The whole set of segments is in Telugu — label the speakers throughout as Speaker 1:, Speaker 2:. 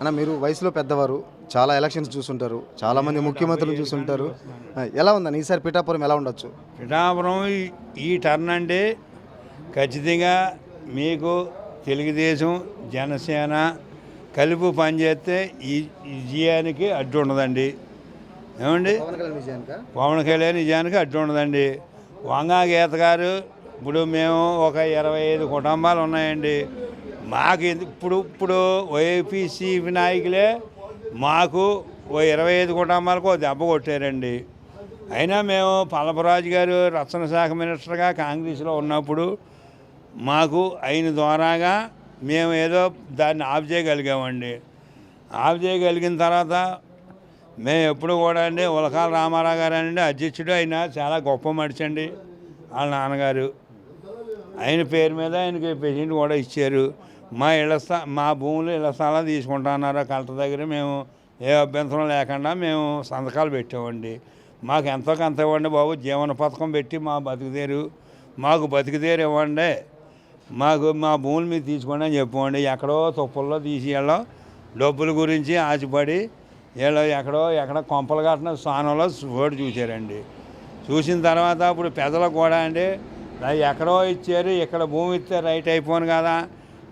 Speaker 1: అన్న మీరు వయసులో పెద్దవారు, చాలా ఎలక్షన్స్ చూసుంటారు, చాలామంది ముఖ్యమంత్రులు చూసుంటారు. ఎలా ఉందని ఈసారి పిఠాపురం ఎలా ఉండొచ్చు?
Speaker 2: పిఠాపురం ఈ టర్న్ అంటే ఖచ్చితంగా మీకు తెలుగుదేశం జనసేన కలిపి పనిచేస్తే ఈ విజయానికి అడ్డు ఉండదండి. ఏమండి, పవన్ కళ్యాణ్ నిజానికి అడ్డు ఉండదండి. వంగా గీత గారు ఇప్పుడు మేము ఒక 25 కుటుంబాలు ఉన్నాయండి. మాకు ఇప్పుడు వైపీసీ నాయకులే మాకు ఓ 25 కుటుంబాలకు ఓ దెబ్బ కొట్టారండి. అయినా మేము పల్లపురాజు గారు రక్షణ శాఖ మినిస్టర్గా కాంగ్రెస్లో ఉన్నప్పుడు మాకు ఆయన ద్వారాగా మేము ఏదో దాన్ని ఆఫ్ చేయగలిగామండి. ఆఫ్ చేయగలిగిన తర్వాత మేము ఎప్పుడు కూడా అండి ఉలకాల రామారావు గారు అండి అధ్యక్షుడు, ఆయన చాలా గొప్ప మనిషి అండి. వాళ్ళ నాన్నగారు ఆయన పేరు మీద ఆయనకి పేషెంట్ కూడా ఇచ్చారు. మా భూములు ఇళ్ల స్థలాలు తీసుకుంటున్నారు కలెక్టర్ దగ్గర. మేము ఏ అభ్యంతరం లేకుండా మేము సంతకాలు పెట్టామండి. మాకు ఎంతో కొంత ఇవ్వండి బాబు, జీవన పథకం పెట్టి మాకు బతికితేరు ఇవ్వండి, మా భూములు మీరు తీసుకోండి అని చెప్పండి. ఎక్కడో తుప్పల్లో తీసి వీళ్ళ డబ్బుల గురించి ఆశపడి వీళ్ళు ఎక్కడ కొంపలు కట్టిన స్థానంలో ఓటు చూశారండి. చూసిన తర్వాత ఇప్పుడు పెద్దలకు కూడా అండి ఎక్కడో ఇచ్చారు, ఇక్కడ భూమి ఇస్తే రైట్ అయిపోను కదా,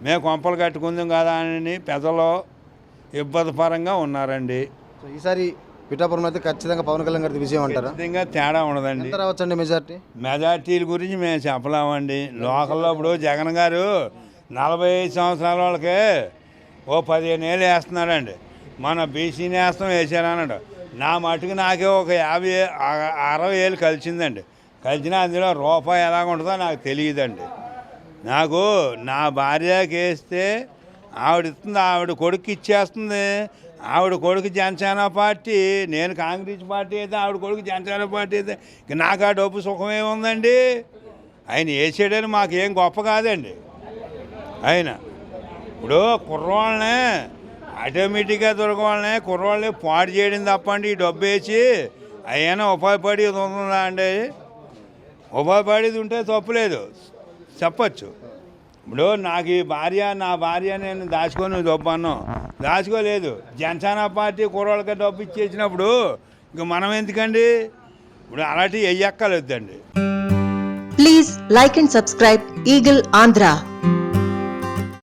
Speaker 2: మేము కొంపలు కట్టుకుందాం కదా అని పెద్దలు ఇబ్బందిపరంగా ఉన్నారండి.
Speaker 1: ఈసారి పిఠాపురం అయితే ఖచ్చితంగా పవన్ కళ్యాణ్ గారి విజయం అంటారా?
Speaker 2: ఖచ్చితంగా తేడా ఉండదండి.
Speaker 1: ఎంత రావచ్చండి
Speaker 2: మెజార్టీల గురించి మేము చెప్పలేమండి. లోకల్లో ఇప్పుడు జగన్ గారు 45 సంవత్సరాల వాళ్ళకే ఓ 15 ఏళ్ళు వేస్తున్నాడండి. మన బీసీ నేస్తం వేసారన్నాడు. నా మటుకు నాకే ఒక 60 ఏళ్ళు కలిసిందండి. కలిసినా అందులో రూపాయి ఎలాగ ఉంటుందో నాకు తెలియదండి. నాకు నా భార్యకి వేస్తే ఆవిడ ఇస్తుంది, ఆవిడ కొడుకు ఇచ్చేస్తుంది. ఆవిడ కొడుకు జనసేన పార్టీ, నేను కాంగ్రెస్ పార్టీ అయితే ఆవిడ కొడుకు జనసేన పార్టీ అయితే నాకు ఆ డబ్బు సుఖమేముందండి. ఆయన వేసాడని మాకేం గొప్ప కాదండి. ఆయన ఇప్పుడు కుర్రవాళ్ళనే ఆటోమేటిక్గా దొరకవాళ్ళనే కుర్రవాళ్ళని పాడు చేయడం తప్పండి. ఈ డబ్బు వేసి అయినా ఉపాయపడి ఉందా అండి? ఉపాయపడేది ఉంటే తప్పులేదు, చెప్పచ్చు. ఇప్పుడు నాకు నా భార్య నేను దాచుకొని డబ్బు అన్నాం, దాచుకోలేదు. జనసేన పార్టీ కుర్రోళ్ళకి డబ్బు ఇచ్చేసినప్పుడు ఇంక మనం ఎందుకండి? ఇప్పుడు అలాంటివి ఎయ్యక్కలేదండి.
Speaker 3: Please like and subscribe eagle Andhra.